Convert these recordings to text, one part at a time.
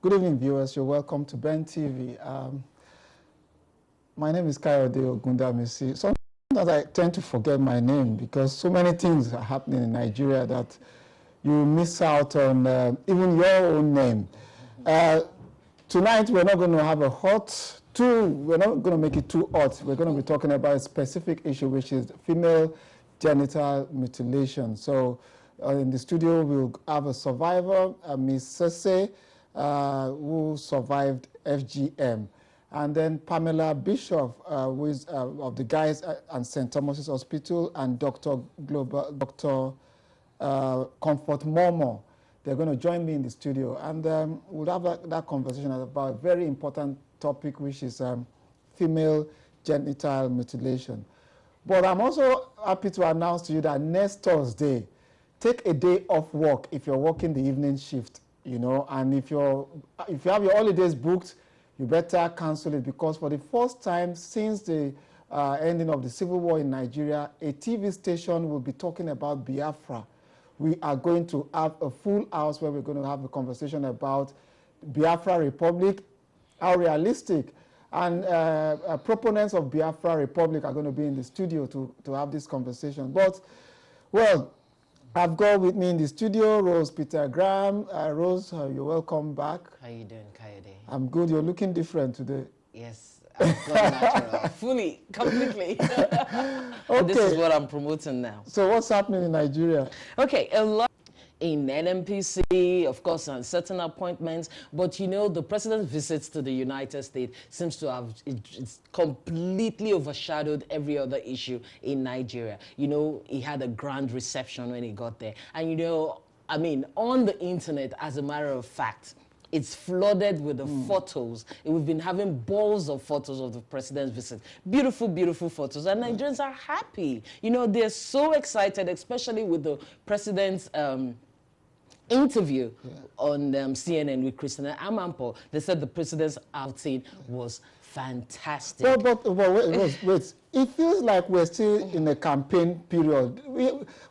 Good evening, viewers. You're welcome to Ben TV. My name is Kayode Ogundamisi. Sometimes I tend to forget my name because so many things are happening in Nigeria that you miss out on even your own name. Tonight, we're not going to have we're not going to make it too hot. We're going to be talking about a specific issue, which is female genital mutilation. So in the studio, we'll have a survivor, Ms. Sesay, who survived FGM. And then Pamela Bischof, who is of the Guys and St. Thomas's Hospital, and Dr. Comfort Momoh. They're going to join me in the studio. And we'll have that conversation about a very important topic, which is female genital mutilation. But I'm also happy to announce to you that next Thursday, take a day off work if you're working the evening shift, you know, and if you have your holidays booked, you better cancel it, because for the first time since the ending of the civil war in Nigeria, a TV station will be talking about Biafra. We are going to have a full house where we're going to have a conversation about Biafra Republic, how realistic, and proponents of Biafra Republic are going to be in the studio to have this conversation. But, well, I've got with me in the studio Rose Peter Graham. Rose, you're welcome back. How you doing, Kayode? I'm good. You're looking different today. Yes, I've gone natural. Fully, completely. Okay. This is what I'm promoting now. So what's happening in Nigeria? Okay, a lot in NMPC, of course, on certain appointments, but you know, the president's visits to the United States seems to have it's completely overshadowed every other issue in Nigeria. You know, he had a grand reception when he got there. And you know, I mean, on the internet, as a matter of fact, it's flooded with the photos. We've been having balls of photos of the president's visit. Beautiful, beautiful photos. And Nigerians are happy. You know, they're so excited, especially with the president's interview on CNN with Christina Amanpour. They said the president's outing was fantastic. But wait. It feels like we're still in a campaign period.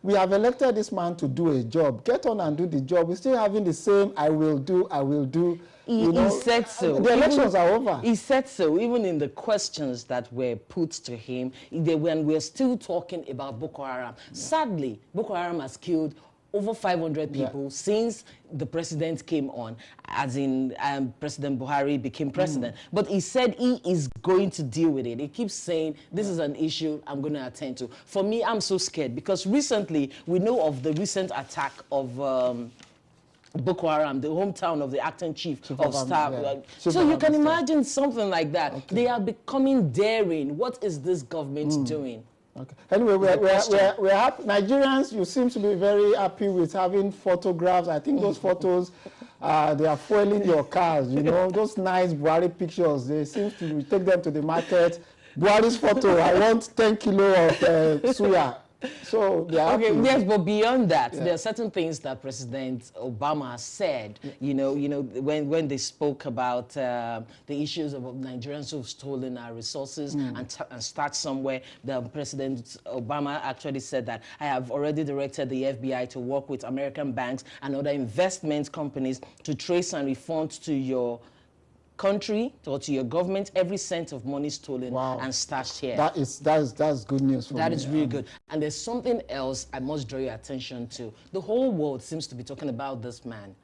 We have elected this man to do a job. Get on and do the job. We're still having the same I will do. He said so. The elections are over. He said so. Even in the questions that were put to him, when we're still talking about Boko Haram. Sadly, Boko Haram has killed over 500 people since the president came on, as in President Buhari became president. But he said he is going to deal with it. He keeps saying, this is an issue I'm going to attend to. For me, I'm so scared because recently, we know of the recent attack of Boko Haram, the hometown of the acting chief of staff. So you can imagine something like that. Okay. They are becoming daring. What is this government doing? Okay. Anyway, we're happy. Nigerians, you seem to be very happy with having photographs. I think those photos, they are foiling your cars, you know, those nice Buhari pictures. They seem to take them to the market. Buhari's photo, I want 10 kilo of suya. So they are happy. Yes, but beyond that, there are certain things that President Obama said, you know, when they spoke about the issues of Nigerians who've stolen our resources and start somewhere. The President Obama actually said that I have already directed the FBI to work with American banks and other investment companies to trace and refund to your country or to your government every cent of money stolen and stashed here. That's good news for me. That is really good. And there's something else I must draw your attention to. The whole world seems to be talking about this man,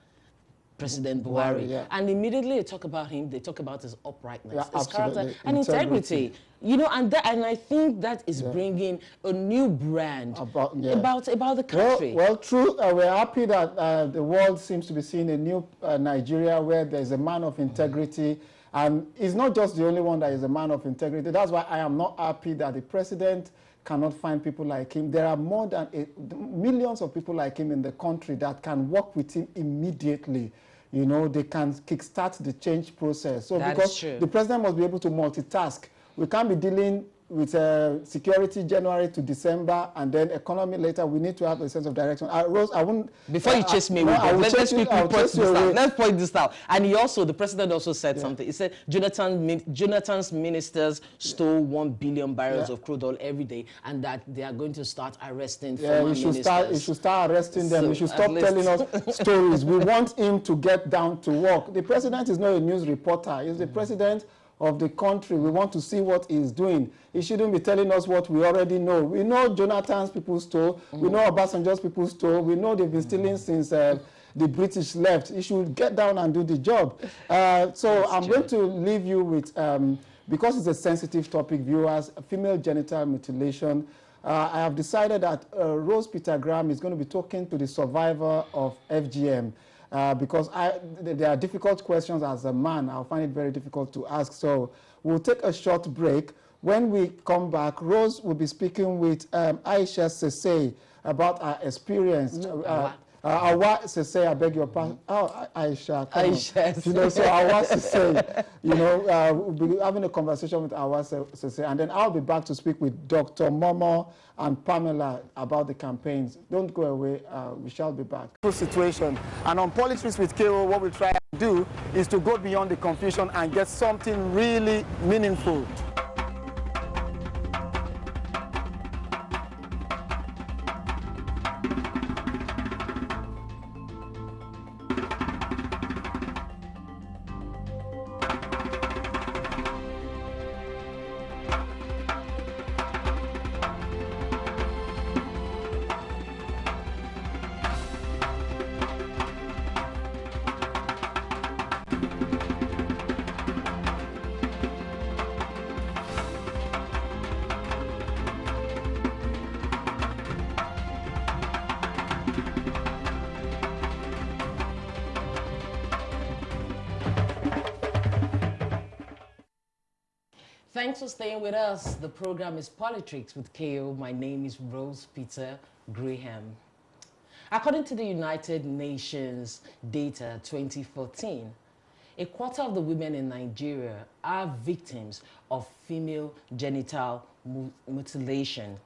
President Buhari. And immediately they talk about him, they talk about his uprightness, his character and integrity. You know, and I think that is bringing a new brand about the country. Well, true. We're happy that the world seems to be seeing a new Nigeria where there's a man of integrity. And he's not just the only one that is a man of integrity. That's why I am not happy that the president cannot find people like him. There are more than millions of people like him in the country that can work with him immediately. You know, they can kickstart the change process. So because the president must be able to multitask. We can't be dealing with security January to December, and then economy later, we need to have a sense of direction. Rose, I wouldn't... Before you chase me, let's point this out. And the president also said something. He said Jonathan's ministers stole 1 billion barrels of crude oil every day, and that they are going to start arresting former ministers. You should start arresting them. You should stop telling us stories. We want him to get down to work. The president is not a news reporter. He's the president of the country. We want to see what he's doing. He shouldn't be telling us what we already know. We know Jonathan's people stole. We know Obasanjo's people stole. We know they've been stealing since the British left. He should get down and do the job. So I'm going to leave you with, because it's a sensitive topic, viewers, female genital mutilation. I have decided that Rose Peter Graham is going to be talking to the survivor of FGM. Because there are difficult questions as a man. I'll find it very difficult to ask. So we'll take a short break. When we come back, Rose will be speaking with Hauwa Sesay about her experience. Hauwa Sesay, I beg your pardon. Oh, Aisha. Aisha. You know, so Hauwa Sesay, you know, we'll be having a conversation with Hauwa Sesay, and then I'll be back to speak with Dr. Momoh and Pamela about the campaigns. Don't go away. We shall be back. Situation. And on Politics with KO, what we try to do is to go beyond the confusion and get something really meaningful. Thanks for staying with us. The program is Politics with KO. My name is Rose Peter Graham. According to the United Nations data 2014, a quarter of the women in Nigeria are victims of female genital mutilation.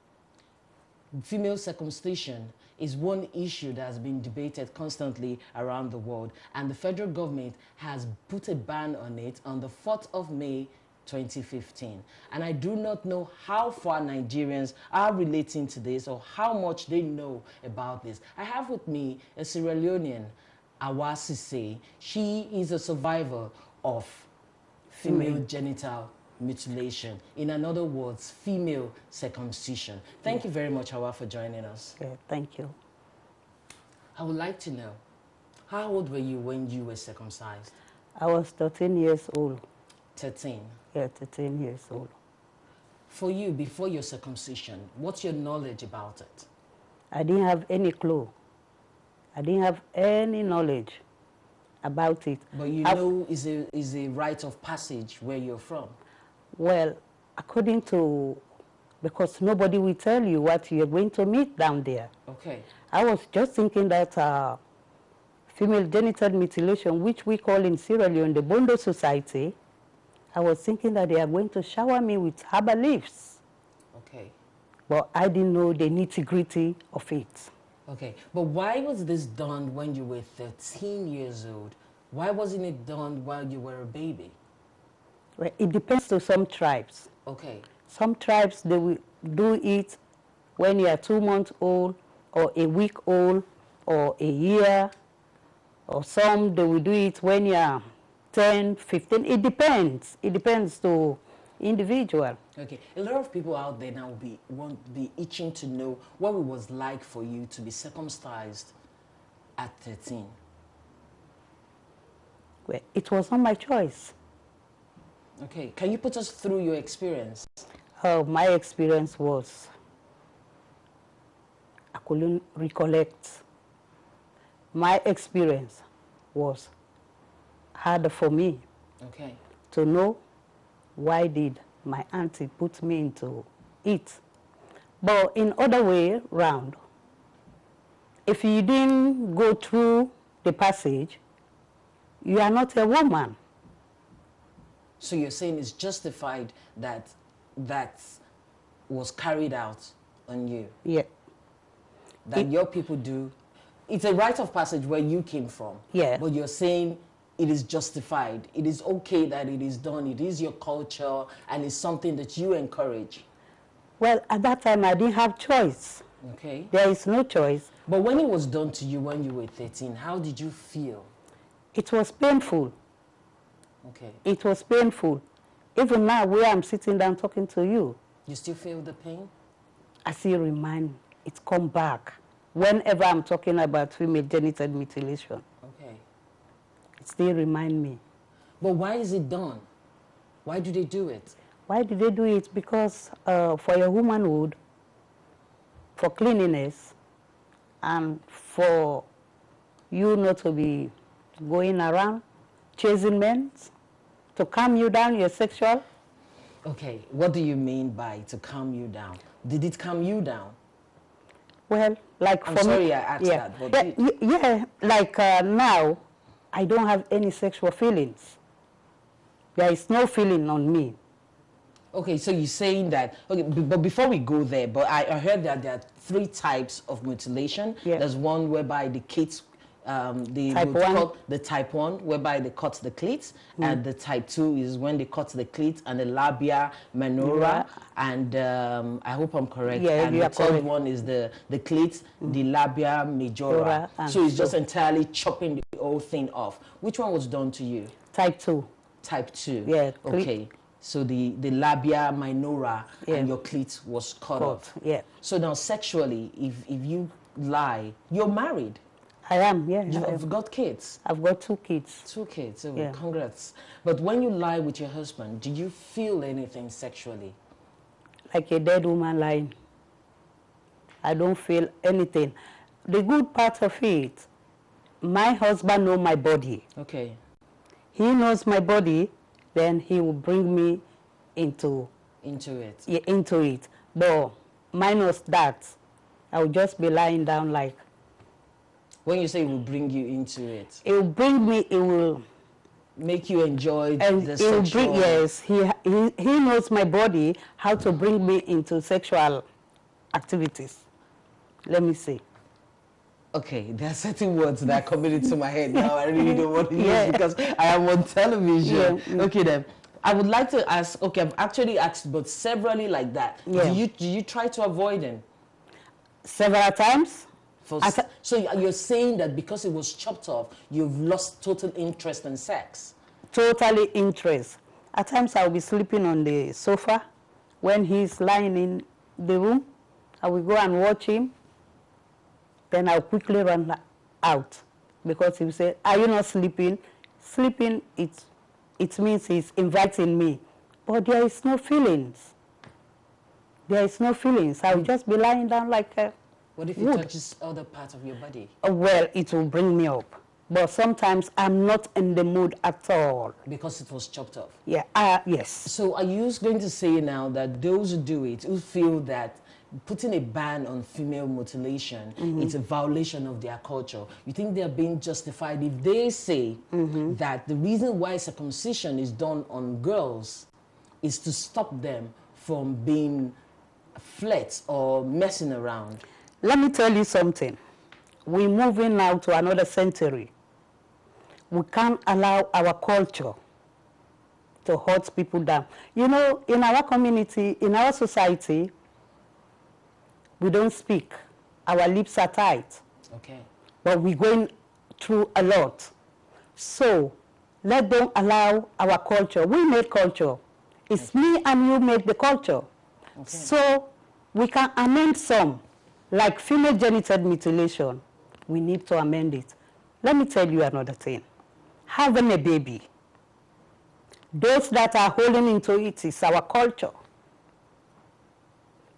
Female circumcision is one issue that has been debated constantly around the world, and the federal government has put a ban on it on the 4th of May 2015. And I do not know how far Nigerians are relating to this or how much they know about this. I have with me a Sierra Leonean, Hauwa Sesay. She is a survivor of female genital mutilation. In other words, female circumcision. Thank you very much, Hauwa, for joining us. Thank you. I would like to know, how old were you when you were circumcised? I was 13 years old. 13? Yeah, 13 years old. For you, before your circumcision, what's your knowledge about it? I didn't have any clue. I didn't have any knowledge about it. But you know is a rite of passage where you're from? Well, according to, because nobody will tell you what you're going to meet down there. Okay. I was just thinking that female genital mutilation, which we call in Sierra Leone the Bondo Society, I was thinking that they are going to shower me with herbal leaves. Okay. But I didn't know the nitty-gritty of it. Okay, but why was this done when you were 13 years old? Why wasn't it done while you were a baby? Well, it depends to some tribes. Okay. Some tribes, they will do it when you are 2 months old, or a week old, or a year, or some, they will do it when you are 10, 15, it depends. It depends to individual. Okay, a lot of people out there now won't be itching to know what it was like for you to be circumcised at 13. Well, it was not my choice. Okay, can you put us through your experience? My experience was, I couldn't recollect. My experience was harder for me to know why did my auntie put me into it. But in other way round, if you didn't go through the passage, you are not a woman. So you're saying it's justified that was carried out on you. Yeah. That your people do. It's a rite of passage where you came from. Yeah. But you're saying it is justified. It is okay that it is done. It is your culture and it's something that you encourage. Well, at that time, I didn't have choice. Okay. There is no choice. But when it was done to you when you were 13, how did you feel? It was painful. Okay. It was painful. Even now, where I'm sitting down talking to you. You still feel the pain? I still remind, it come back. Whenever I'm talking about female genital mutilation. Okay. It still remind me. But why is it done? Why do they do it? Why do they do it? Because for your womanhood, for cleanliness, and for you not to be going around chasing men, to calm you down, your sexual. Okay, what do you mean by to calm you down? Did it calm you down? Well, like I'm for sorry me, I asked yeah, that, but yeah, like now, I don't have any sexual feelings. There is no feeling on me. Okay, so you're saying that, okay, but before we go there, but I heard that there are 3 types of mutilation. Yeah. There's one whereby the kids, the type 1, whereby they cut the clit, and the type 2 is when they cut the clit and the labia minora, and I hope I'm correct. Yeah, and you the are third correct. one is the clit, the labia majora. So it's just entirely chopping the whole thing off. Which one was done to you? Type 2. Type 2. Yeah. Okay. So the labia minora Yeah. and your clit was cut off. Yeah. So now sexually, if you lie, you're married. I am, yeah. You've got kids. I've got 2 kids. 2 kids, so Yeah. congrats. But when you lie with your husband, do you feel anything sexually? Like a dead woman lying. I don't feel anything. The good part of it, my husband knows my body. Okay. He knows my body, then he will bring me into it. Yeah, into it. But minus that, I will just be lying down like. When you say it will bring you into it, it will bring me. It will make you enjoy and the it will sexual. bring, yes, he knows my body how to bring me into sexual activities. Let me see. Okay, there are certain words that are coming into my head now. I really don't want to use because I am on television. Yeah. Okay, then. I would like to ask, okay, I've actually asked, but severally like that. Yeah. Do you try to avoid them? Several times. So you're saying that because it was chopped off, you've lost total interest in sex? Totally interest. At times I'll be sleeping on the sofa. When he's lying in the room, I will go and watch him. Then I'll quickly run out because he will say, "Are you not sleeping?" Sleeping, it means he's inviting me. But there is no feelings. There is no feelings. I'll just be lying down like a What if it touches other parts of your body? Well, it will bring me up. But sometimes I'm not in the mood at all. Because it was chopped off? Yeah, yes. So are you going to say now that those who do it, who feel that putting a ban on female mutilation, it's a violation of their culture, you think they're being justified if they say that the reason why circumcision is done on girls is to stop them from being flirts or messing around? Let me tell you something. We're moving now to another century. We can't allow our culture to hurt people down. You know, in our community, in our society, we don't speak. Our lips are tight. Okay. But we're going through a lot. So let them allow our culture. We make culture. It's me and you make the culture. Okay. So we can amend some. Like female genital mutilation, we need to amend it. Let me tell you another thing. Having a baby, those that are holding into it is our culture.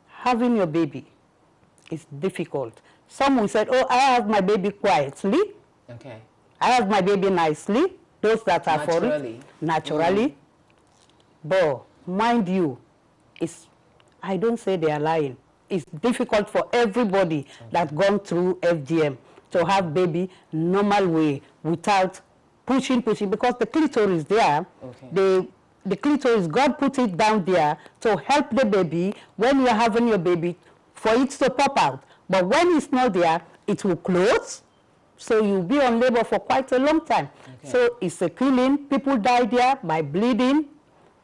Having your baby is difficult. Some will say, "Oh, I have my baby quietly. Okay. I have my baby nicely." Those that are for it, naturally. But mind you, I don't say they are lying. It's difficult for everybody that gone through FGM to have baby normal way without pushing, because the clitoris there, the clitoris, God put it down there to help the baby when you're having your baby, for it to pop out. But when it's not there, it will close. So you'll be on labor for quite a long time. Okay. So it's a killing. People die there by bleeding,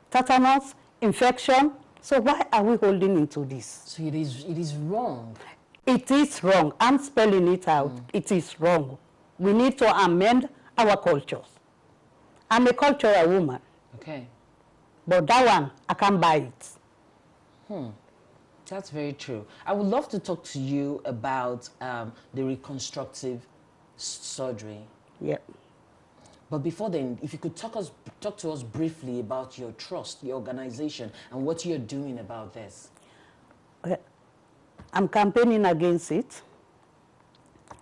tetanus, infection. So why are we holding into this? So it is wrong. It is wrong. I'm spelling it out. It is wrong. We need to amend our cultures. I'm a cultural woman. Okay. But that one, I can't buy it. That's very true. I would love to talk to you about the reconstructive surgery. Yeah. But before then, if you could talk to us briefly about your trust, your organization, and what you're doing about this. I'm campaigning against it.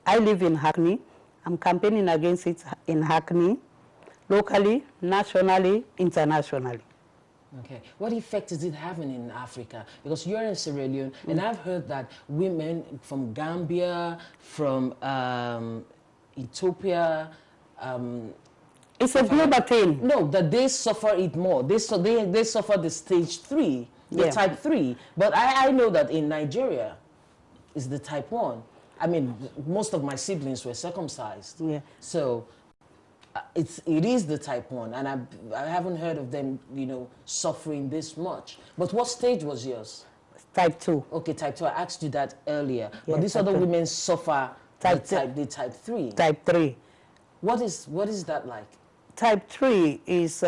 I live in Hackney. I'm campaigning against it in Hackney, locally, nationally, internationally. Okay. What effect is it having in Africa? Because you're in Sierra Leone, and I've heard that women from Gambia, from Ethiopia, it's a global thing. No, that they suffer it more. They suffer the stage 3, the type 3. But I know that in Nigeria, it's the type 1. I mean, most of my siblings were circumcised. Yeah. So it is the type 1, and I haven't heard of them, you know, suffering this much. But what stage was yours? Type 2. Okay, type 2. I asked you that earlier. Yeah, but these other women suffer the type 3. Type 3. What is that like? Type 3 is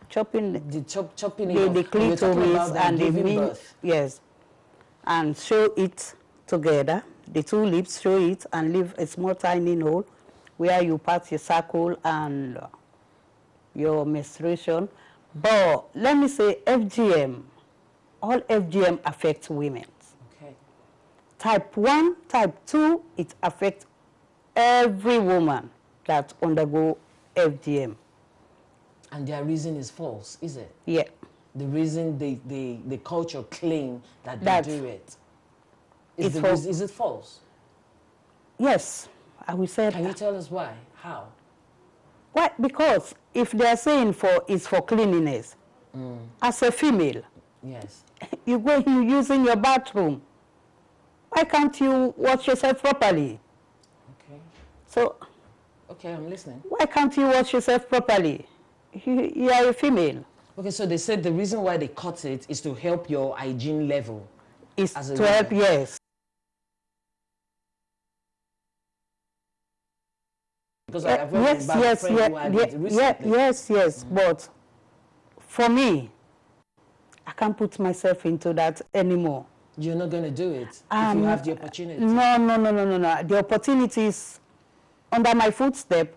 chopping the clitoris and the meat. Yes, and show it together. The two lips, show it and leave a small tiny hole where you pass your circle and your menstruation. But let me say FGM, all FGM affects women. Okay. Type 1, type 2, it affects every woman that undergo FGM. And their reason is false, is it? Yeah. The reason the culture claim that they do it. Is it false? Yes, I will say. Can you tell us why? How? Why? Because if they are saying it's for cleanliness, as a female, yes, you go and use in your bathroom. Why can't you wash yourself properly? Okay. So. Okay, I'm listening. Why can't you wash yourself properly? You are a female. Okay, so they said the reason why they cut it is to help your hygiene level. Is to help, yes. Because I've heard about a friend who had it recently. Yes. But for me, I can't put myself into that anymore. You're not going to do it if you have the opportunity? No. The opportunity is under my footstep,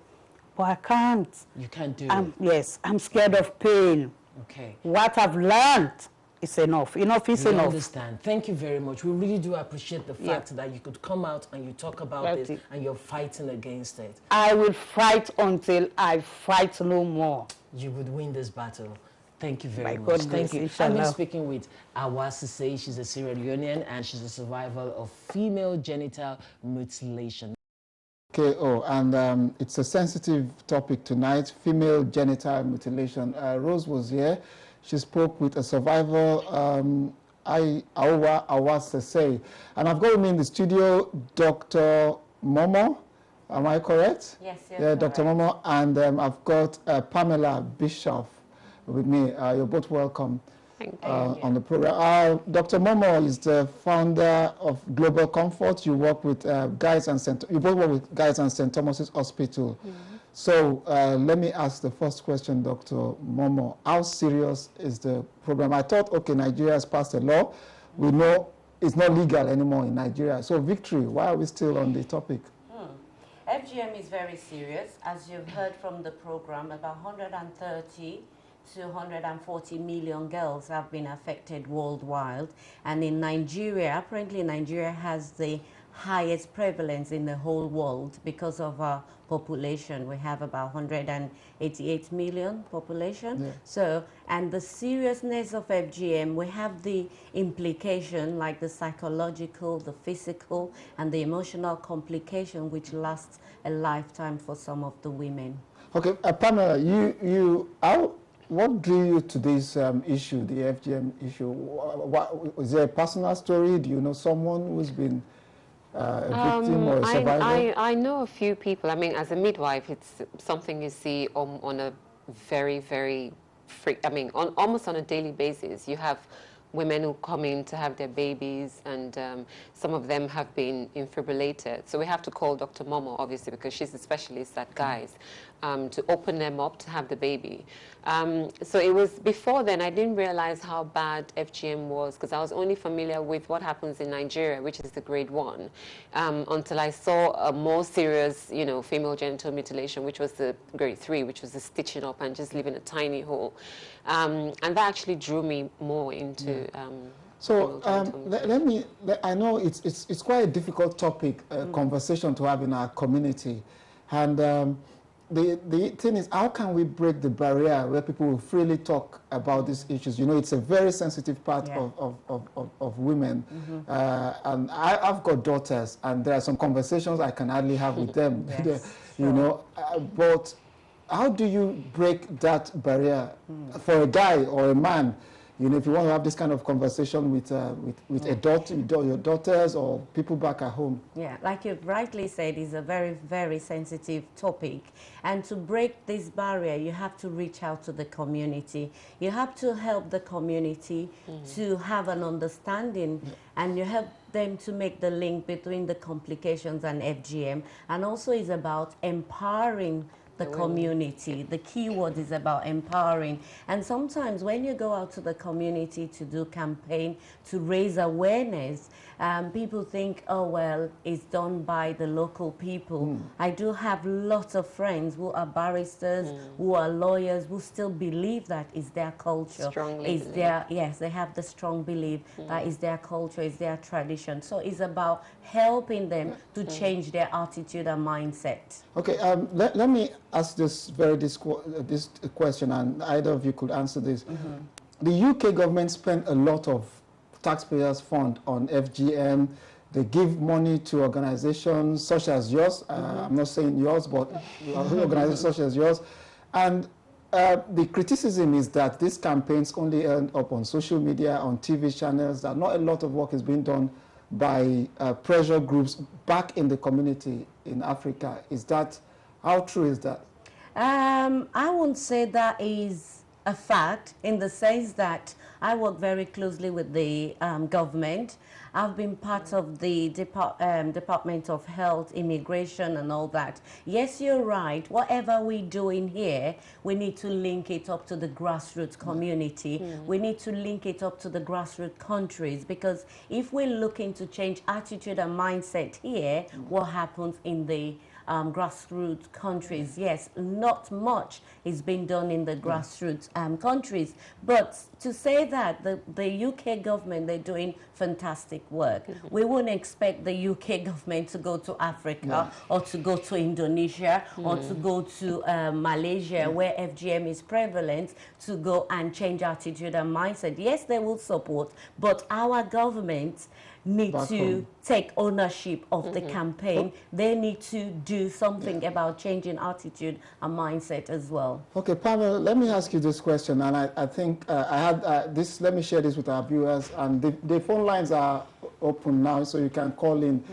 but I can't. You can't do it? Yes, I'm scared of pain. Okay. What I've learned is enough. Enough is enough. I understand. Thank you very much. We really do appreciate the fact that you could come out and you talk about this and you're fighting against it. I will fight until I fight no more. You would win this battle. Thank you very much. Thank you. I've been speaking with Hauwa Sesay. She's a Sierra Leonean and she's a survivor of female genital mutilation. Okay, and it's a sensitive topic tonight, female genital mutilation. Rose was here. She spoke with a survivor, Hauwa Sesay. And I've got with me in the studio Dr. Momoh. Am I correct? Yes, yeah, Dr. Momoh. And I've got Pamela Bischof with me. You're both welcome on the program. Dr. Momoh is the founder of Global Comfort. You work with Guys and you both work with Guys and St. Thomas's Hospital. So let me ask the first question, Dr. Momoh. How serious is the program? I thought, okay, Nigeria has passed a law. We know it's not legal anymore in Nigeria. So victory, why are we still on the topic? FGM is very serious. As you've heard from the program, about 130 to 140 million girls have been affected worldwide. And in Nigeria, apparently Nigeria has the highest prevalence in the whole world because of our population. We have about 188 million population. Yeah. So, and the seriousness of FGM, we have the implication like the psychological, the physical, and the emotional complication which lasts a lifetime for some of the women. Okay, Pamela, what drew you to this issue, the FGM issue? Is there a personal story? Do you know someone who's been a victim or a survivor? I know a few people. I mean, as a midwife, it's something you see on a very, very almost on a daily basis. You have women who come in to have their babies, and some of them have been defibrillated. So we have to call Dr. Momoh, obviously, because she's a specialist at guys, to open them up to have the baby. So it was before then, I didn't realize how bad FGM was, because I was only familiar with what happens in Nigeria, which is the grade 1, until I saw a more serious, you know, female genital mutilation, which was the grade 3, which was the stitching up and just leaving a tiny hole. And that actually drew me more into so I know it's quite a difficult topic, conversation to have in our community. And the thing is, how can we break the barrier where people will freely talk about these issues? You know, it's a very sensitive part of women. And I've got daughters, and there are some conversations I can hardly have with them. You know, but how do you break that barrier for a guy or a man? You know, if you want to have this kind of conversation with a daughter, your daughters or people back at home. Yeah, like you rightly said, it's a very, very sensitive topic. And to break this barrier, you have to reach out to the community. You have to help the community to have an understanding, and you help them to make the link between the complications and FGM. And also it's about empowering the community. The key word is about empowering. And sometimes when you go out to the community to do campaign, to raise awareness, people think, oh, well, it's done by the local people. I do have lots of friends who are barristers, who are lawyers, who still believe that is their culture. Strongly yes, they have the strong belief that is their culture, is their tradition. So it's about helping them to change their attitude and mindset. Okay, let me ask this question, and either of you could answer this. The UK government spent a lot of taxpayers' fund on FGM. They give money to organizations such as yours. I'm not saying yours, but organizations such as yours. And the criticism is that these campaigns only end up on social media, on TV channels, that not a lot of work is being done by pressure groups back in the community in Africa. Is that, how true is that? I won't say that is a fact, in the sense that I work very closely with the government. I've been part of the Department of Health, Immigration and all that. Yes, you're right. Whatever we do in here, we need to link it up to the grassroots community. We need to link it up to the grassroots countries, because if we're looking to change attitude and mindset here, what happens in the grassroots countries? Yes, not much is being done in the grassroots countries. But to say that the UK government, they're doing fantastic work. We wouldn't expect the UK government to go to Africa or to go to Indonesia or to go to Malaysia, where FGM is prevalent, to go and change attitude and mindset. Yes, they will support, but our government need to take ownership of the campaign. They need to do something about changing attitude and mindset as well. Okay, Pamela, let me ask you this question, and I think I had this, let me share this with our viewers, and the phone lines are open now, so you can call in.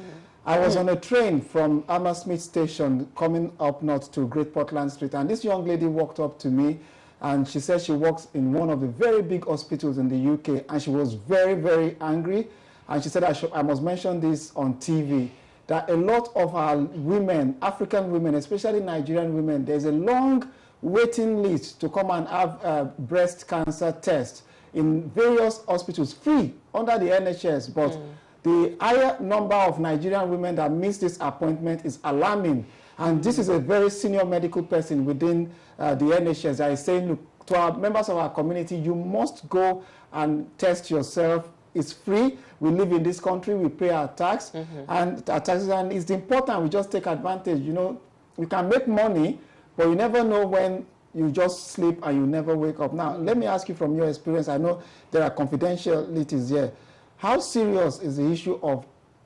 I was on a train from Hammersmith Station coming up north to Great Portland Street, and this young lady walked up to me, and she said she works in one of the very big hospitals in the UK, and she was very, very angry. And she said, I must mention this on TV, that a lot of our women, African women, especially Nigerian women, there's a long waiting list to come and have a breast cancer test in various hospitals, free, under the NHS. But the higher number of Nigerian women that miss this appointment is alarming. And this is a very senior medical person within the NHS that is saying, look, to our members of our community, you must go and test yourself. It's free. We live in this country. We pay our tax, and our taxes, and it's important we just take advantage. You know, you can make money, but you never know when you just sleep and you never wake up. Now, let me ask you from your experience. I know there are confidentialities here. How serious is the issue of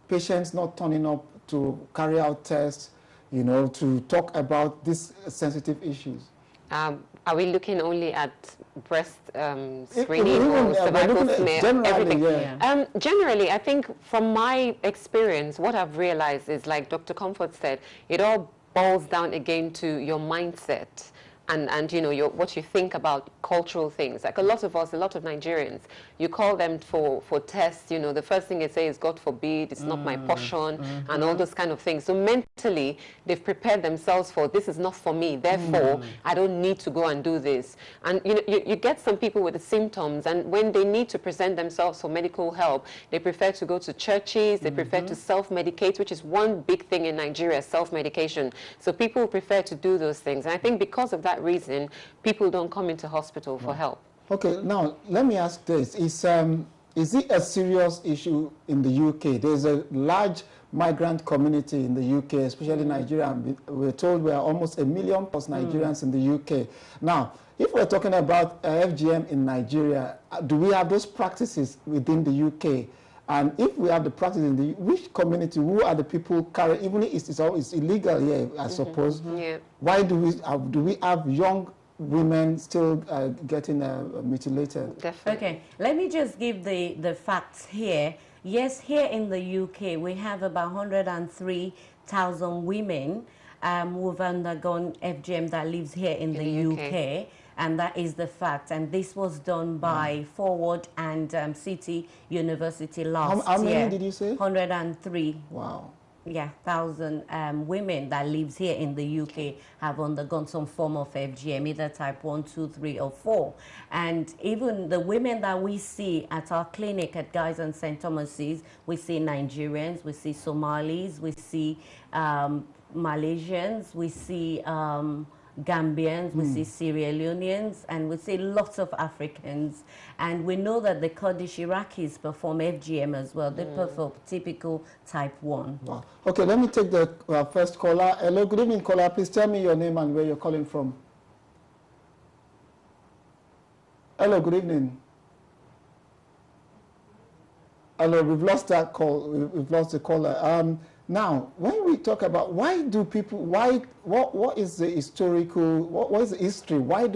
patients not turning up to carry out tests, you know, to talk about these sensitive issues? Are we looking only at breast screening or cervical smear, everything? Yeah. Generally, I think from my experience, what I've realized is, like Dr. Comfort said, it all boils down again to your mindset. And you know, what you think about cultural things. Like a lot of us, a lot of Nigerians, you call them for tests, you know, the first thing they say is, God forbid, it's not my portion, and all those kind of things. So mentally, they've prepared themselves for, this is not for me, therefore, I don't need to go and do this. And you know, you get some people with the symptoms, and when they need to present themselves for medical help, they prefer to go to churches, they prefer to self-medicate, which is one big thing in Nigeria, self-medication. So people prefer to do those things. And I think because of that reason, people don't come into hospital for help. Okay, now let me ask this: is it a serious issue in the UK? There's a large migrant community in the UK, especially Nigeria. And we're told we are almost 1 million plus Nigerians in the UK. Now, if we're talking about FGM in Nigeria, do we have those practices within the UK? And if we have the practice in the, which community, who are the people carrying, even if it's illegal here, I suppose, why do we have young women still getting mutilated? Definitely. Okay, let me just give the facts here. Yes, here in the UK, we have about 103,000 women who've undergone FGM that lives here in the UK. And that is the fact. And this was done by Forward and City University last year. How many did you say? 103. Wow. Yeah, 1,000 women that lives here in the UK have undergone some form of FGM, either type 1, 2, 3, or 4. And even the women that we see at our clinic at Guy's and St. Thomas's, we see Nigerians, we see Somalis, we see Malaysians, we see Gambians, we see Sierra Leoneans, and we see lots of Africans. And we know that the Kurdish Iraqis perform FGM as well. They perform typical type 1. Wow. Okay, let me take the first caller. Hello, good evening, caller. Please tell me your name and where you're calling from. Hello, good evening. Hello, we've lost that call. We've lost the caller. Now, when we talk about why do people, what is the historical, what is the history? Why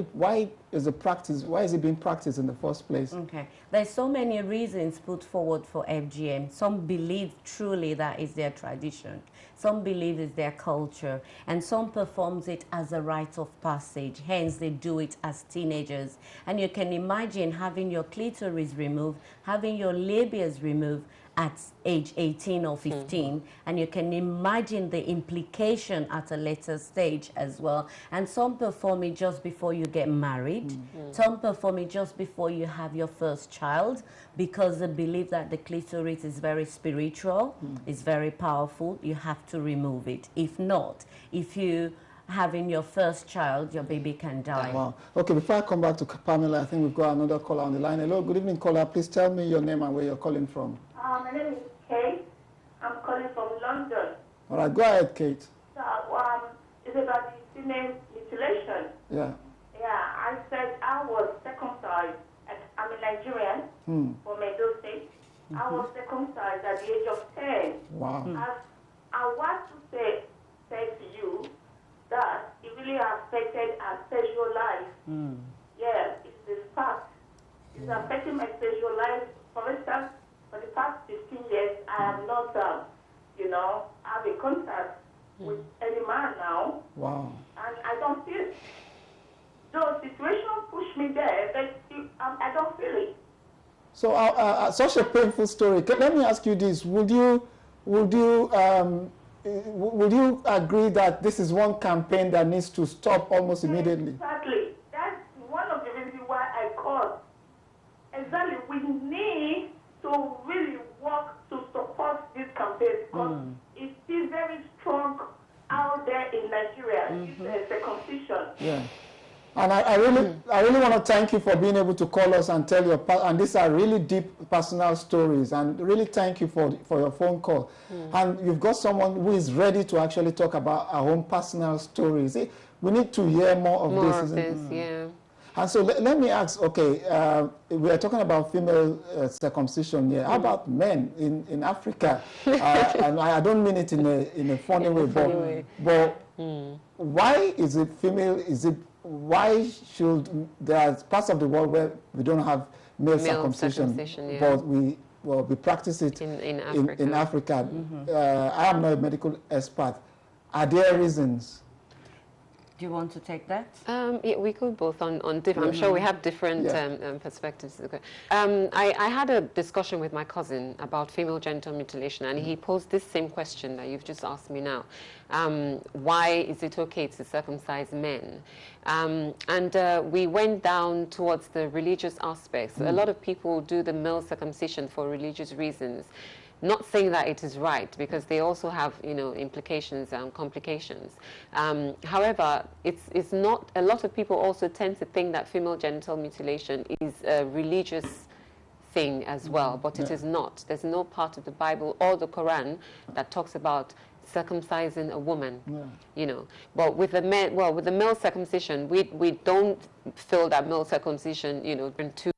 is the practice, why is it being practiced in the first place? Okay, there's so many reasons put forward for FGM. Some believe truly that is their tradition. Some believe it's their culture, and some performs it as a rite of passage. Hence, they do it as teenagers. And you can imagine having your clitoris removed, having your labias removed at age 18 or 15, and you can imagine the implication at a later stage as well. And some perform it just before you get married. Some perform it just before you have your first child, because they believe that the clitoris is very spiritual, it's very powerful. You have to remove it. If not, if you having your first child, your baby can die. Wow. Okay, before I come back to Pamela, I think we've got another caller on the line. Hello, good evening, caller. Please tell me your name and where you're calling from. My name is Kate. I'm calling from London. All right, go ahead, Kate. So, it's about the female mutilation. Yeah. Yeah, I said I was circumcised. I'm a Nigerian from Edo State. I was circumcised at the age of 10. Wow. I want to say to you that it really affected our sexual life. Yeah, it's a fact. It's affecting my sexual life. For instance, for the past 15 years, I have not, have a contact with any man now. Wow. And I don't feel it. Those situations push me there, but I don't feel it. So, such a painful story. Let me ask you this: Would you agree that this is one campaign that needs to stop almost immediately? Exactly. That's one of the reasons why I called. Exactly. We need to really work to support this campaign, because it's still very strong out there in Nigeria. It's a circumcision. Yeah. And I really want to thank you for being able to call us and tell your, and these are really deep personal stories, and really thank you for your phone call. And you've got someone who is ready to actually talk about our own personal stories. We need to hear more of this. Yeah. And so let me ask, okay, we are talking about female circumcision here. How about men in Africa? And I don't mean it in a funny way, but why is it female, why should, there are parts of the world where we don't have male circumcision, yeah. but we practice it in Africa. In Africa. I am not a medical expert. Are there reasons? Do you want to take that? Yeah, we could both on different. I'm sure we have different perspectives. Okay. I had a discussion with my cousin about female genital mutilation, and he posed this same question that you've just asked me now. Why is it okay to circumcise men? We went down towards the religious aspects. A lot of people do the male circumcision for religious reasons. Not saying that it is right, because they also have, you know, implications and complications. However, it's not. A lot of people also tend to think that female genital mutilation is a religious thing as well, but it is not. There's no part of the Bible or the Quran that talks about circumcising a woman, you know. But with the men, well, with the male circumcision, we don't feel that male circumcision, you know, to.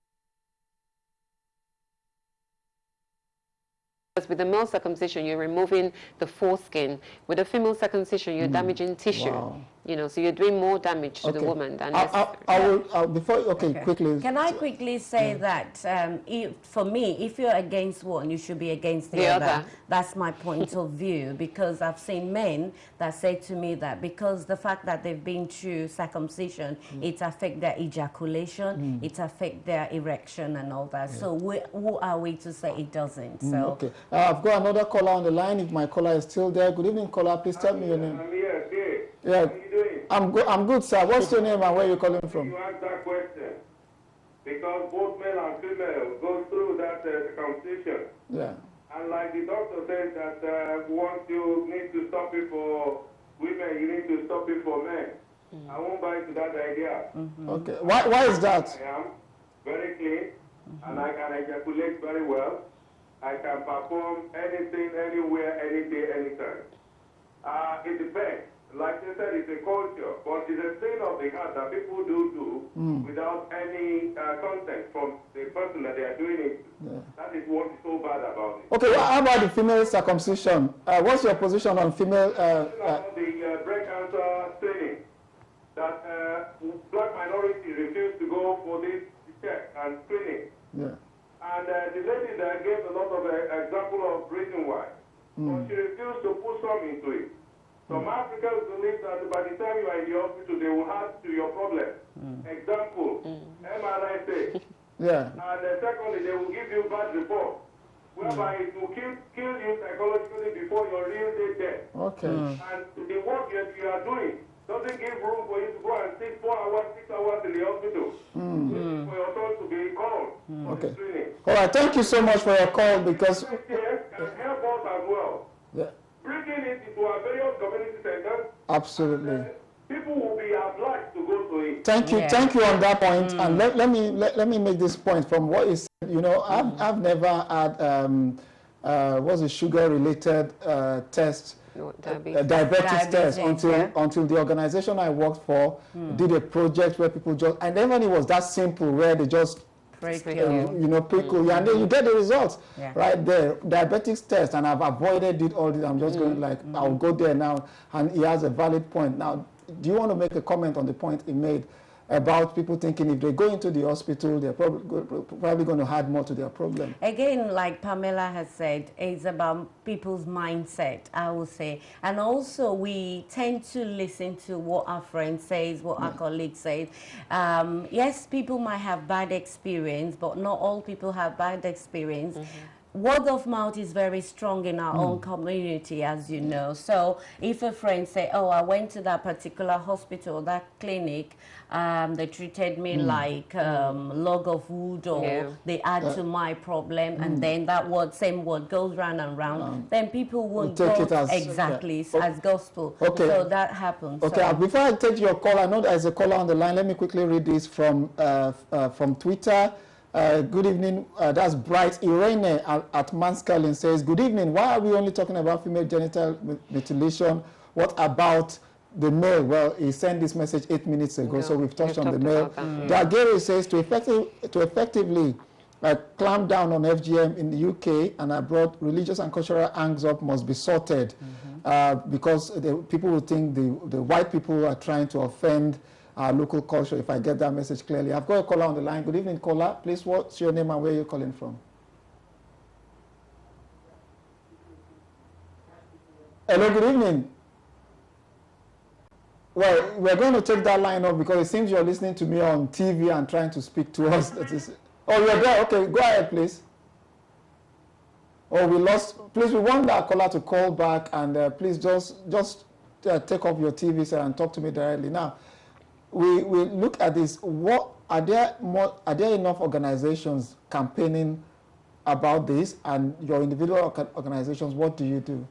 With the male circumcision, you're removing the foreskin. With the female circumcision, you're damaging tissue. Wow. You know, so you're doing more damage to the woman than quickly. Can I quickly say that for me, if you're against one, you should be against the other. That's my point of view, because I've seen men that say to me that because the fact that they've been through circumcision, it affects their ejaculation, it affects their erection and all that. So who are we to say it doesn't? So okay. I've got another caller on the line. If my caller is still there, good evening, caller. Please tell me your name. I'm here, okay. Yeah. How are you doing? I'm good, sir. What's your name and where are you calling from? You asked that question because both male and female go through that circumcision. Yeah. And like the doctor said that once you need to stop it for women, you need to stop it for men. I won't buy into that idea. Okay. Why is that? I am very clean and I can ejaculate very well. I can perform anything, anywhere, any day, anytime. It depends. Like you said, it's a culture, but it's a thing of the heart that people do without any consent from the person that they are doing it. That is what is so bad about it. Okay, well, how about the female circumcision? What's your position on female... about the breast cancer screening, that black minorities refuse to go for this check and screening. Yeah. And the lady that gave a lot of example of reason why. But she refused to put some into it. Some Africans believe that by the time you are in the hospital, they will add to your problem. Example, MRI say. Yeah. And secondly, they will give you bad report, whereby it will kill you psychologically before your real day death. Okay. And the work you are doing doesn't give room for you to go and sit 4 hours, 6 hours in the hospital. For your son to be called for the screening. All right, thank you so much for your call, because... Can help us as well. Yeah. Bringing it into our various community centers. Absolutely. People will be obliged to go to it. Thank you. Thank you on that point. And let me make this point from what you said. You know, I've never had what's a sugar-related test. Diabetes test until the organization I worked for did a project where people just, I never knew it was that simple, where they just prickle you, and then you get the results right there. Diabetes test, and I've avoided it all this. I'm just going like, I'll go there now, and he has a valid point. Now, do you want to make a comment on the point he made about people thinking if they go into the hospital, they're probably going to add more to their problem? Again, like Pamela has said, it's about people's mindset, I would say. And also, we tend to listen to what our friend says, what our colleague says. Yes, people might have bad experience, but not all people have bad experience. Word of mouth is very strong in our own community, as you know. So if a friend say, oh, I went to that particular hospital, that clinic, they treated me like log of wood, or they add to my problem, and then that same word goes round and round, then people won't take go it as, as gospel. Okay. So that happens. Okay, so. Before I take your call, I know there's a caller on the line. Let me quickly read this from Twitter. Good evening. That's Bright Irene at Manscalin says, good evening. Why are we only talking about female genital mutilation? What about the male? Well, he sent this message 8 minutes ago, so we've touched on the male. Dagere says, to effectively clamp down on FGM in the UK and abroad, religious and cultural hang-up must be sorted because people will think the white people are trying to offend our local culture, if I get that message clearly. I've got a caller on the line. Good evening, caller. Please, what's your name and where you're calling from? Hello, good evening. Well, we're going to take that line off because it seems you're listening to me on TV and trying to speak to us. Oh, you're there? Okay, go ahead, please. Oh, we lost. Please, we want that caller to call back, and please just take off your TV set and talk to me directly. Now, we look at this. What are there enough organizations campaigning about this, and your individual organizations? What do you do?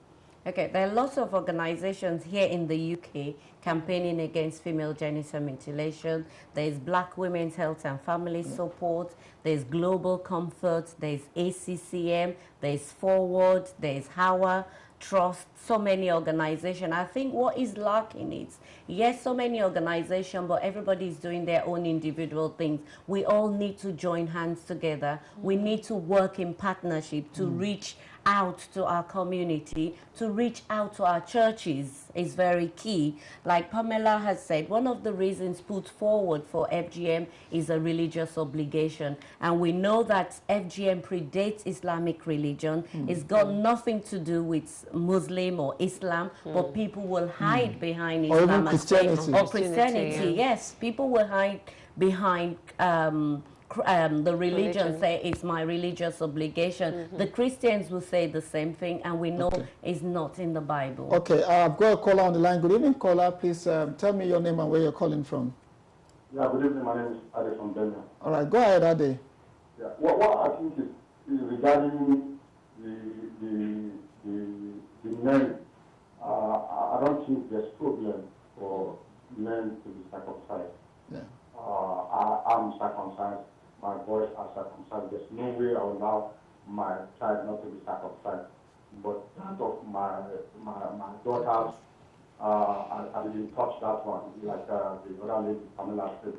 Okay, there are lots of organizations here in the UK campaigning against female genital mutilation. There's Black Women's Health and Family Support, there's Global Comfort, there's ACCM, there's Forward, there's Hauwa Trust, so many organizations. I think what is lacking is, yes, so many organizations, but everybody is doing their own individual things. We all need to join hands together. We need to work in partnership to reach out to our community, to reach out to our churches is very key. Like Pamela has said, one of the reasons put forward for FGM is a religious obligation. And we know that FGM predates Islamic religion. It's got nothing to do with Muslim or Islam, but people will hide behind Islam. Or even Christianity. Or Christianity, yes. People will hide behind the religion, say it's my religious obligation. The Christians will say the same thing, and we know it's not in the Bible. Okay, I've got a caller on the line. Good evening, caller. Please tell me your name and where you're calling from. Yeah, good evening. My name is Ade from Birmingham. All right, go ahead, Ade. Yeah, what I think is regarding the men. I don't think there's problem for men to be circumcised. Yeah. I'm circumcised. My boys are circumcised. There's no way I will allow my child not to be circumcised. But that of my daughters, I didn't touch that one. Like the other lady, Pamela said,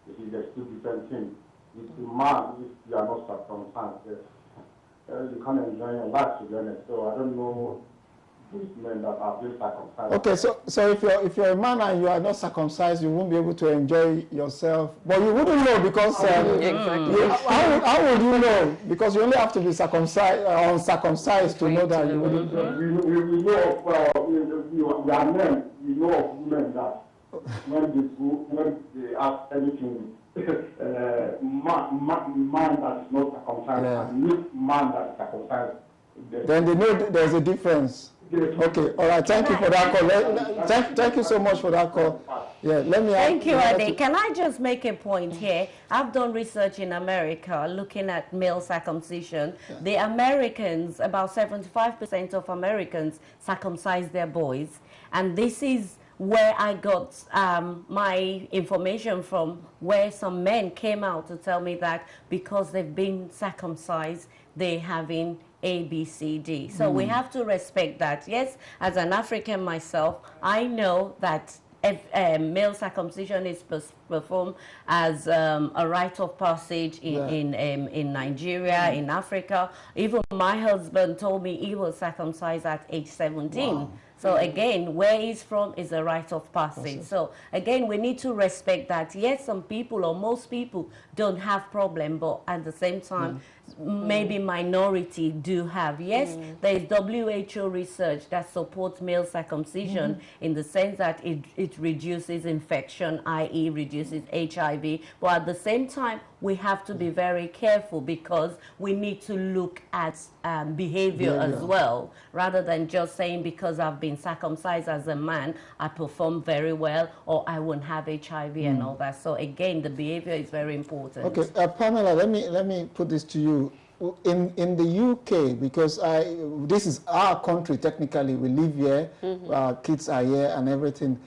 you see, there's two different things. With the man, if you are not circumcised, you can't enjoy your life, to be honest. So I don't know these men that are being circumcised. Okay, so if you're a man and you are not circumcised, you won't be able to enjoy yourself. But you wouldn't know because how would you know? Because you only have to be circumcised, uncircumcised to know that you wouldn't. We know of we are men. We know of women that when they ask anything, man that is not circumcised and man that is circumcised, then they know there's a difference. Okay, all right, thank you for that call. Thank you so much for that call. Yeah, let me Thank you, Ade. Can I just make a point here? I've done research in America looking at male circumcision. Yeah. The Americans, about 75% of Americans circumcise their boys. And this is where I got my information from, where some men came out to tell me that because they've been circumcised, they're having A, B, C, D. So we have to respect that. Yes, as an African myself, I know that male circumcision is performed as a rite of passage in Nigeria, in Africa. Even my husband told me he was circumcised at age 17. Wow. So again, where he's from is a rite of passage. So again, we need to respect that. Yes, some people or most people don't have problem, but at the same time, maybe minority do have. Yes, there is WHO research that supports male circumcision in the sense that it reduces infection, i.e. reduces HIV. But at the same time, we have to be very careful because we need to look at behavior as well, rather than just saying because I've been circumcised as a man, I perform very well, or I won't have HIV and all that. So again, the behavior is very important. Okay, Pamela, let me put this to you. In the UK, because this is our country technically, we live here, our kids are here and everything.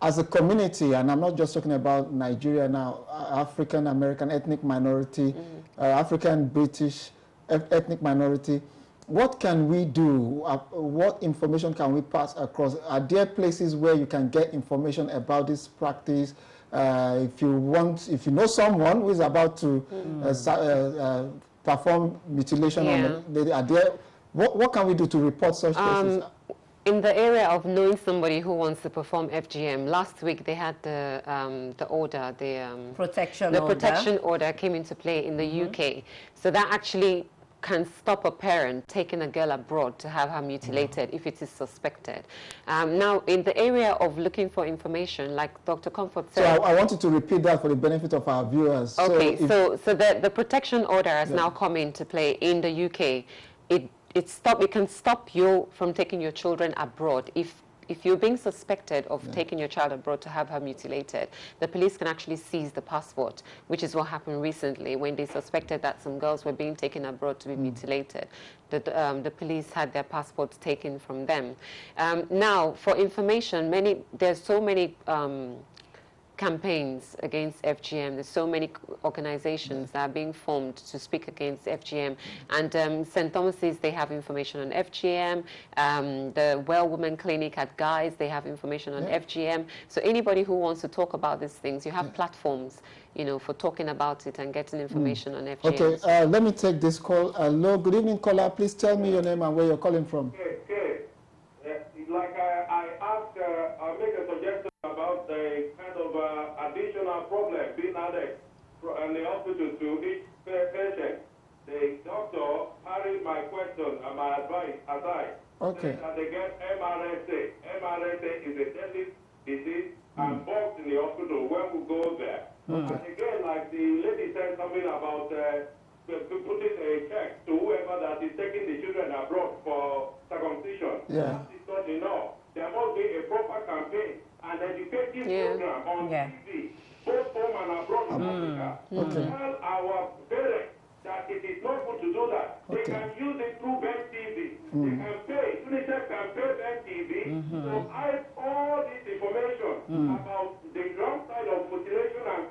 As a community, and I'm not just talking about Nigeria now, African American ethnic minority, African British ethnic minority, what can we do? What information can we pass across? Are there places where you can get information about this practice? If you know someone who is about to perform mutilation, what can we do to report such cases? In the area of knowing somebody who wants to perform FGM, last week they had the order, the protection order came into play in the UK. So that actually can stop a parent taking a girl abroad to have her mutilated if it is suspected. Now, in the area of looking for information, like Dr. Comfort said... So I wanted to repeat that for the benefit of our viewers. Okay, so the protection order has now come into play in the UK. It can stop you from taking your children abroad. If you're being suspected of taking your child abroad to have her mutilated, the police can actually seize the passport, which is what happened recently when they suspected that some girls were being taken abroad to be mutilated. The police had their passports taken from them. Now, for information, there's so many campaigns against FGM. There's so many organizations that are being formed to speak against FGM. And St. Thomas's, they have information on FGM. The Well Women Clinic at Guy's, they have information on FGM. So anybody who wants to talk about these things, you have platforms, you know, for talking about it and getting information on FGM. Okay, let me take this call. Hello, good evening, caller. Please tell me your name and where you're calling from. Like I asked, I make a suggestion about the kind of additional problem being added in the hospital to each patient. The doctor carried my question and my advice aside. Okay. That they get MRSA. MRSA is a deadly disease and bugs in the hospital when we go there. And again, like the lady said something about putting a check to whoever that is taking the children abroad for circumcision. That is not enough. There must be a proper campaign and educative program on TV, both home and abroad in Africa. Tell our parents that it is not good to do that. They can use it through Ben TV. They can pay, UNICEF can pay Ben TV to hide all this information about the wrong side of mutilation and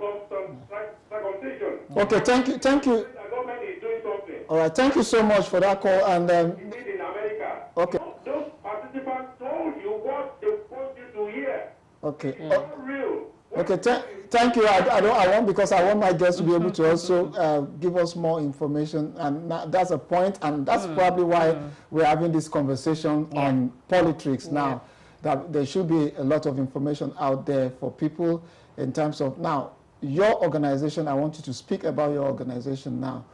circumcision. Okay, thank you. The government is doing something. All right, thank you so much for that call. And it did in America. Okay. Those participants told you what they want you to hear. Okay. Not real. Okay, thank you. I want, because I want my guests to be able to also give us more information, and that's a point, and that's probably why we're having this conversation on politics now, that there should be a lot of information out there for people in terms of, now, your organization. I want you to speak about your organization now.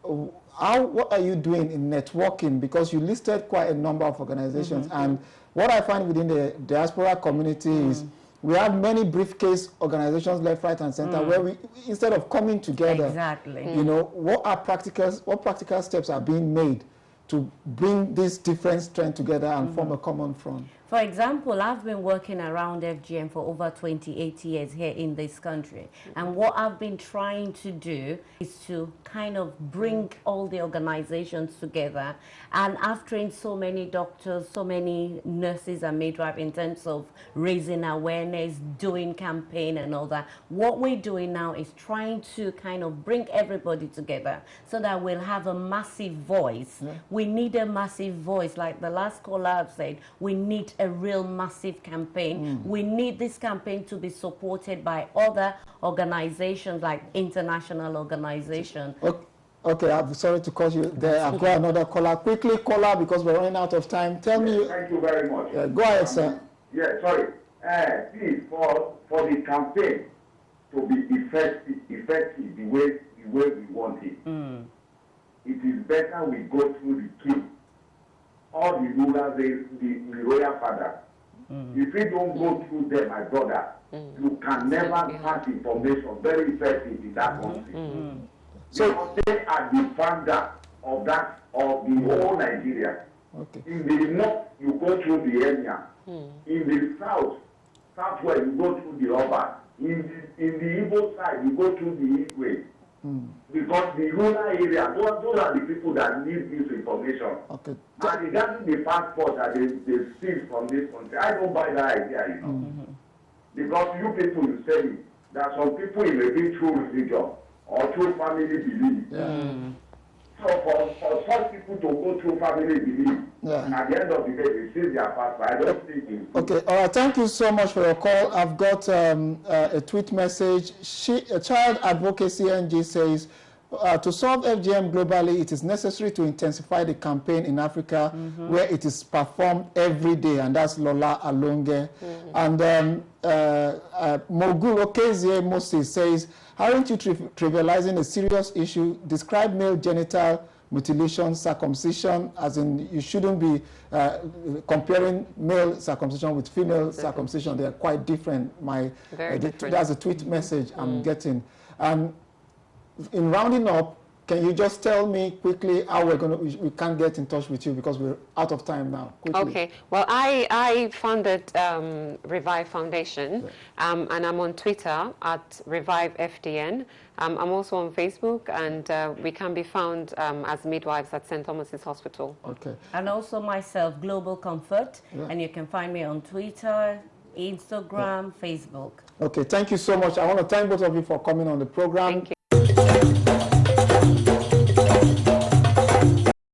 What are you doing in networking? Because you listed quite a number of organizations, and what I find within the diaspora community is we have many briefcase organizations left, right, and center where we, instead of coming together, you know, what practical steps are being made to bring these different strengths together and form a common front? For example, I've been working around FGM for over 28 years here in this country. And what I've been trying to do is to kind of bring all the organizations together. And I've trained so many doctors, so many nurses and midwives in terms of raising awareness, doing campaign and all that. What we're doing now is trying to kind of bring everybody together so that we'll have a massive voice. We need a massive voice. Like the last caller said, we need a real massive campaign. We need this campaign to be supported by other organizations, like international organizations. Okay, I'm sorry to cut you there. I've got another caller. Quickly, caller, because we're running out of time. Tell me. Thank you very much. Go ahead, sir. Yeah, sorry. Please, for the campaign to be effective the way we want it, it is better we go through the king. All the rulers, the royal father. If we don't go through them, my brother, you can never pass information very effective in that country. So they are the founder of the whole Nigeria. In the north, you go through the area. In the southwest, you go through the Oba. In the Igbo side, you go through the Igwe. Because the rural area, those are the people that need this information. And regarding the passport that they steal from this country, I don't buy that idea, you know. Because you people, you say that some people in a bit true religion or true family belief. So for such people to go through family belief, and at the end of the day, they steal their passport. I don't think it's okay, all right, thank you so much for your call. I've got a tweet message. A Child Advocacy NG says, To solve FGM globally, it is necessary to intensify the campaign in Africa where it is performed every day, and that's Lola Alonge. And Mogul Okezie Moses says, aren't you trivializing a serious issue? Describe male genital mutilation, circumcision, as in you shouldn't be comparing male circumcision with female circumcision. They are quite different. Very different. That's a tweet message I'm getting. And in rounding up, can you just tell me quickly how we can get in touch with you, because we're out of time now. Quickly. Okay. Well, I founded Revive Foundation, and I'm on Twitter at Revive FDN. I'm also on Facebook, and we can be found as midwives at St. Thomas's Hospital. Okay. And also myself, Global Comfort, and you can find me on Twitter, Instagram, Facebook. Okay, thank you so much. I want to thank both of you for coming on the program. Thank you.